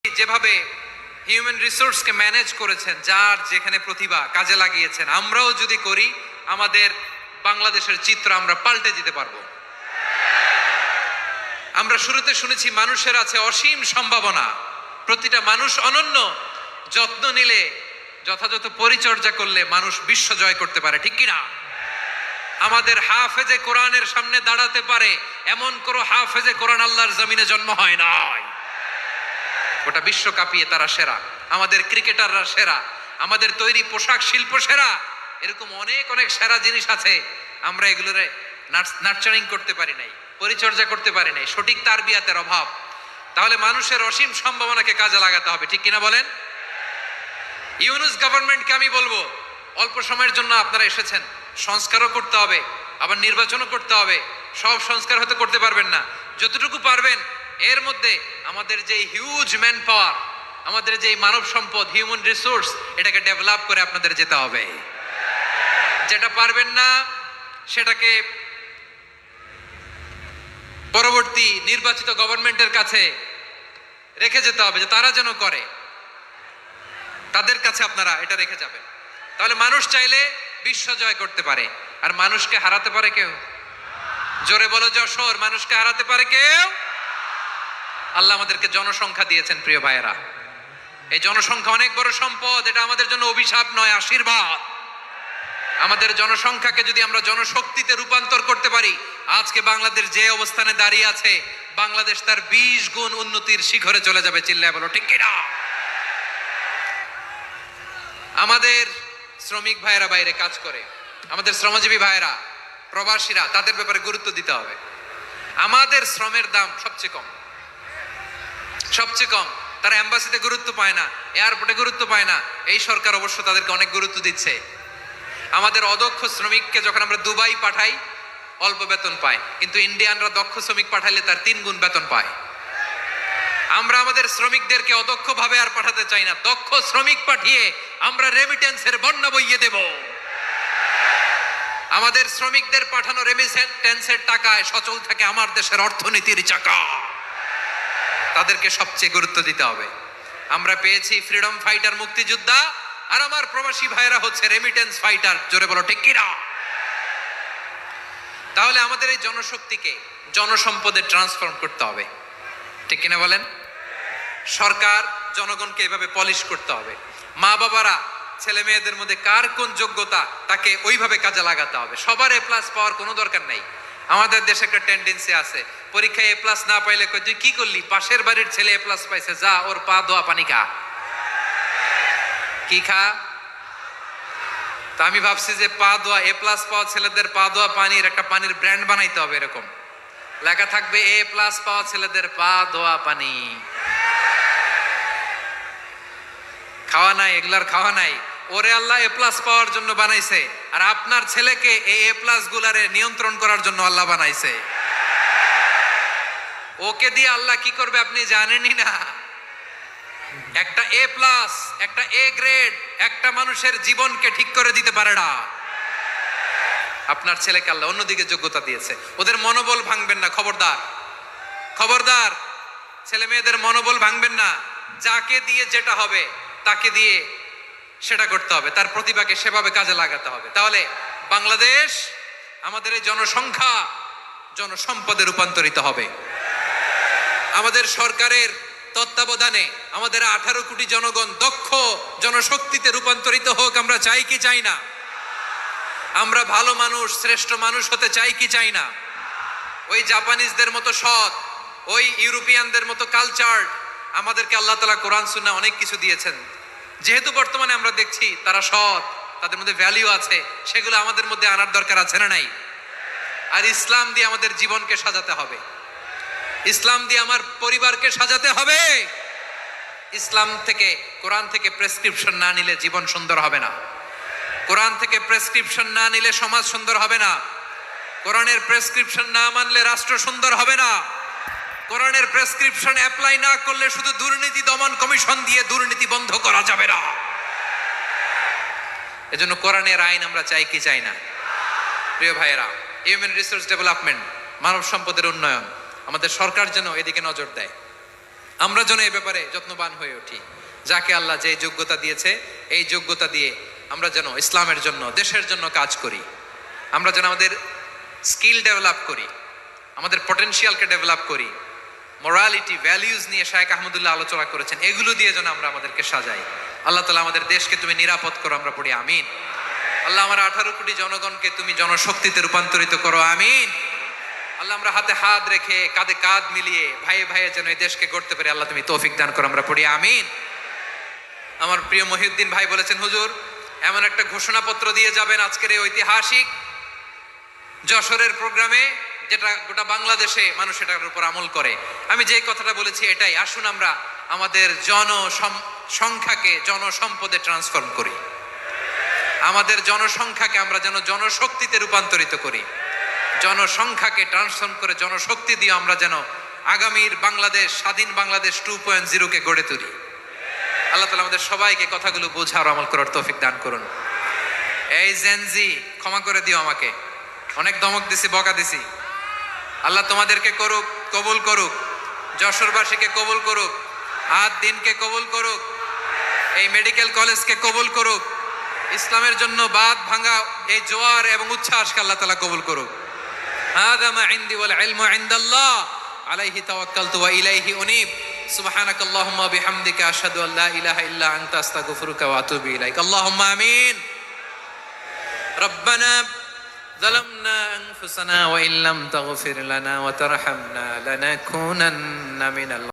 যেভাবে human রিসোর্সকে manage করেছেন, যার যেখানে প্রতিভা কাজে লাগিয়েছেন, আমরাও যদি করি আমাদের বাংলাদেশের চিত্র আমরা পাল্টে দিতে পারবো। আমরা শুরুতে শুনেছি মানুষের আছে অসীম সম্ভাবনা, প্রতিটা মানুষ অনন্য, যত্ন নিলে, যথাযথ পরিচর্যা করলে মানুষ বিশ্ব জয় করতে পারে, ঠিক কিনা? আমাদের হাফেজে কোরআনের সামনে দাঁড়াতে পারে এমন কোনো হাফেজে কোরআন আল্লাহর জমিনে জন্ম হয় নাই। গোটা বিশ্ব কাঁপিয়ে তারা সেরা, আমাদের ক্রিকেটাররা সেরা, আমাদের তৈরি পোশাক শিল্প সেরা, এরকম অনেক অনেক সেরা জিনিস আছে। আমরা এগুলোর নার্চারিং করতে পারি নাই, পরিচর্যা করতে পারি নাই, সঠিক তারবিয়াতের অভাব। তাহলে মানুষের অসীম সম্ভাবনাকে কাজে লাগাতে হবে, ঠিক কিনা বলেন? ইউনুস গভর্নমেন্টকে আমি বলবো, অল্প সময়ের জন্য আপনারা এসেছেন, সংস্কারও করতে হবে, আবার নির্বাচনও করতে হবে। সব সংস্কার হয়তো করতে পারবেন না, যতটুকু পারবেন এর মধ্যে আমাদের যে হিউজ ম্যান পাওয়ার, আমাদের যে মানব সম্পদ, হিউম্যান রিসোর্স, এটাকে ডেভেলপ করে আপনাদের যেতে হবে। যেটা পারবেন না সেটাকে পরবর্তী নির্বাচিত গভর্নমেন্টের কাছে রেখে যেতে হবে, যে তারা যেন করে, তাদের কাছে আপনারা এটা রেখে যাবেন। তাহলে মানুষ চাইলে বিশ্ব জয় করতে পারে। আর মানুষকে হারাতে পারে কেউ? জোরে বলো যশোর, মানুষকে হারাতে পারে কেউ? আল্লাহ আমাদেরকে জনসংখ্যা দিয়েছেন প্রিয় ভাইয়েরা, এই জনসংখ্যা অনেক বড় সম্পদ, এটা আমাদের জন্য অভিশাপ নয়, আশীর্বাদ। আমাদের জনসংখ্যাকে যদি আমরা জনশক্তিতে রূপান্তর করতে পারি, আজকে বাংলাদেশ যে অবস্থানে দাঁড়িয়ে আছে, বাংলাদেশ তার 20 গুণ উন্নতির শিখরে চলে যাবে। চিল্লায় বলো ঠিক কিনা? আমাদের শ্রমিক ভাইয়েরা বাইরে কাজ করে, আমাদের শ্রমজীবী ভাইয়েরা, প্রবাসীরা, তাদের ব্যাপারে গুরুত্ব দিতে হবে। আমাদের শ্রমের দাম সবচেয়ে কম, সবচেয়ে কম। তারা এম্বাসিতে গুরুত্ব পায় না, এয়ারপোর্টে গুরুত্ব পায় না। এই সরকার অবশ্য তাদেরকে অনেক গুরুত্ব দিচ্ছে। আমাদের অদক্ষ শ্রমিককে যখন আমরা দুবাই পাঠাই, অল্প বেতন পায়, কিন্তু ইন্ডিয়ানরা দক্ষ শ্রমিক পাঠাইলে তার 3 গুণ বেতন পায়। আমরা আমাদের শ্রমিকদেরকে অদক্ষ ভাবে আর পাঠাতে চাই না, দক্ষ শ্রমিক পাঠিয়ে আমরা রেমিটেন্সের বন্যা বইয়ে দেব। আমাদের শ্রমিকদের পাঠানো রেমিটেন্সের টাকায় সচল থাকে আমার দেশের অর্থনীতির চাকা। তাদেরকে সবচেয়ে গুরুত্ব দিতে হবে। আমরা পেয়েছি ফ্রিডম ফাইটার, মুক্তিযোদ্ধা, আর আমার প্রবাসী ভাইরা হচ্ছে রেমিটেন্স ফাইটার। জোরে বলো ঠিক কিনা? তাহলে আমাদের এই জনশক্তিকে জনসম্পদে ট্রান্সফর্ম করতে হবে, ঠিক কিনা বলেন? সরকার জনগণকে এভাবে পলিশ করতে হবে। মা বাবারা ছেলে মেয়েদের মধ্যে কার কোন যোগ্যতা, তাকে ওইভাবে কাজে লাগাতে হবে। সবার এ প্লাস পাওয়ার কোনো দরকার নাই। আমাদের দেশে একটা টেন্ডেন্সি আছে, পরীক্ষায় এ প্লাস না পাইলে কই তুই কি করলি, পাশের বাড়ির ছেলে এ প্লাস পাইছে, যা ওর পা ধোয়া পানি খা। কি খা? তা আমি ভাবছি যে পা ধোয়া, এ প্লাস পাওয়া ছেলেদের পা ধোয়া পানির একটা পানির ব্র্যান্ড বানাইতে হবে, এরকম লেখা থাকবে এ প্লাস পাওয়া ছেলেদের পা ধোয়া পানি। খাওয়া নাই, এগুলার খাওয়া নাই। ওরে আল্লাহ এ প্লাস পাওয়ার জন্য বানাইছে, আর আপনার ছেলেকে এই এ প্লাস গুলারে নিয়ন্ত্রণ করার জন্য আল্লাহ বানাইছে। ওকে দিয়ে আল্লাহ কি করবে আপনি জানেনই না। একটা এ প্লাস, একটা এ গ্রেড একটা মানুষের জীবনকে ঠিক করে দিতে পারে না। আপনার ছেলেকে আল্লাহ অন্যদিকে যোগ্যতা দিয়েছে, ওদের মনোবল ভাঙবেন না, খবরদার, খবরদার। ছেলে মেয়েদের মনোবল ভাঙবেন না। যাকে দিয়ে যেটা হবে তাকে দিয়ে সেটা করতে হবে, তার প্রতিভাকে সেভাবে কাজে লাগাতে হবে। তাহলে বাংলাদেশ, আমাদের এই জনসংখ্যা জনসম্পদে রূপান্তরিত হবে। আমাদের সরকারের তত্ত্বাবধানে আমাদের 18 কোটি জনগণ দক্ষ জনশক্তিতে রূপান্তরিত হোক, আমরা চাই কি চাই না? আমরা ভালো মানুষ, শ্রেষ্ঠ মানুষ হতে চাই কি চাই না? ওই জাপানিজদের মতো সৎ, ওই ইউরোপিয়ানদের মতো কালচার, আমাদেরকে আল্লাহ তাআলা কোরআন সুন্নাহ অনেক কিছু দিয়েছেন। যেহেতু বর্তমানে আমরা দেখছি তারা সৎ, তাদের মধ্যে ভ্যালু আছে, সেগুলো আমাদের মধ্যে আনার দরকার আছে না নাই? আর ইসলাম দিয়ে আমাদের জীবনকে সাজাতে হবে, ইসলাম দিয়ে আমার পরিবারকে সাজাতে হবে। ইসলাম থেকে, কোরআন থেকে প্রেসক্রিপশন না নিলে জীবন সুন্দর হবে না। কোরআন থেকে প্রেসক্রিপশন না নিলে সমাজ সুন্দর হবে না। কোরআনের প্রেসক্রিপশন না মানলে রাষ্ট্র সুন্দর হবে না। কোরআনের প্রেসক্রিপশন অ্যাপ্লাই না করলে শুধু দুর্নীতি দমন কমিশন দিয়ে দুর্নীতি বন্ধ করা যাবে না। এজন্য কোরআনের আইন আমরা চাই কি চাই না? প্রিয় ভাইয়েরা, হিউম্যান রিসোর্স ডেভেলপমেন্ট, মানব সম্পদের উন্নয়ন, আমাদের সরকার যেন এদিকে নজর দেয়। আমরা যেন এই ব্যাপারে যত্নবান হয়ে উঠি। যাকে আল্লাহ যে যোগ্যতা দিয়েছে, এই যোগ্যতা দিয়ে আমরা যেন ইসলামের জন্য, দেশের জন্য কাজ করি। আমরা যেন আমাদের স্কিল ডেভেলপ করি, আমাদের পটেনশিয়ালকে ডেভেলপ করি। মোরালিটি, ভ্যালিউজ নিয়ে শায়েখ আহমদুল্লাহ আলোচনা করেছেন, এগুলো দিয়ে যেন আমরা আমাদেরকে সাজাই। আল্লাহ তাআলা আমাদের দেশকে তুমি নিরাপদ করো, আমরা পড়ি আমিন। আল্লাহ আমার 18 কোটি জনগণকে তুমি জনশক্তিতে রূপান্তরিত করো, আমিন। আল্লাহ আমরা হাতে হাত রেখে, কাঁধে কাঁধ মিলিয়ে, ভাইয়ে ভাইয়ে যেন এই দেশকে গড়তে পারি, আল্লাহ তুমি তৌফিক দান করো, আমরা পড়ি আমিন। আমার প্রিয় মহিউদ্দিন ভাই বলেছেন, হুজুর এমন একটা ঘোষণাপত্র দিয়ে যাবেন আজকের এই ঐতিহাসিক যশোরের প্রোগ্রামে, যেটা গোটা বাংলাদেশে মানুষ এটার উপর আমল করে। আমি যেই কথাটা বলেছি এটাই, আসুন আমরা আমাদের জনসংখ্যাকে জনসম্পদে ট্রান্সফর্ম করি। আমাদের জনসংখ্যাকে আমরা যেন জনশক্তিতে রূপান্তরিত করি। জনসংখ্যাকে ট্রান্সফর্ম করে জনশক্তি দিয়ে আমরা যেন আগামীর বাংলাদেশ, স্বাধীন বাংলাদেশ 2.0 গড়ে তুলি। আল্লাহ তাআলা আমাদের সবাইকে কথাগুলো বোঝার, আমল করার তৌফিক দান করুন। এই জেনজি, ক্ষমা করে দিও আমাকে, অনেক ধমক দিছি, বকা দিছি। আল্লাহ তোমাদেরকে করুক, কবুল করুক, যশোরবাসীকে কবুল করুক, আদ দিনকে কবুল করুক, এই মেডিকেল কলেজকে কবুল করুক, ইসলামের জন্য বাদ ভাঙা এই জোয়ার এবং উচ্ছ্বাসকে আল্লাহ তাআলা কবুল করুক। হাদা মা ইনদি ওয়াল ইলমু ইনদাল্লাহ আলাইহি তাওয়াক্কালতু ওয়া ইলাইহি উনীব। সুবহানাকাল্লাহুম্মা ওয়া বিহামদিকা আশহাদু আল্লা ইলাহা ইল্লা আনতা আস্তাগফিরুকা ওয়া আতুবু ইলাইক। আল্লাহুম্মা আমিন। রব্বানা ظلمنا أنفسنا وإن لم تغفر لنا وترحمنا لنكونن من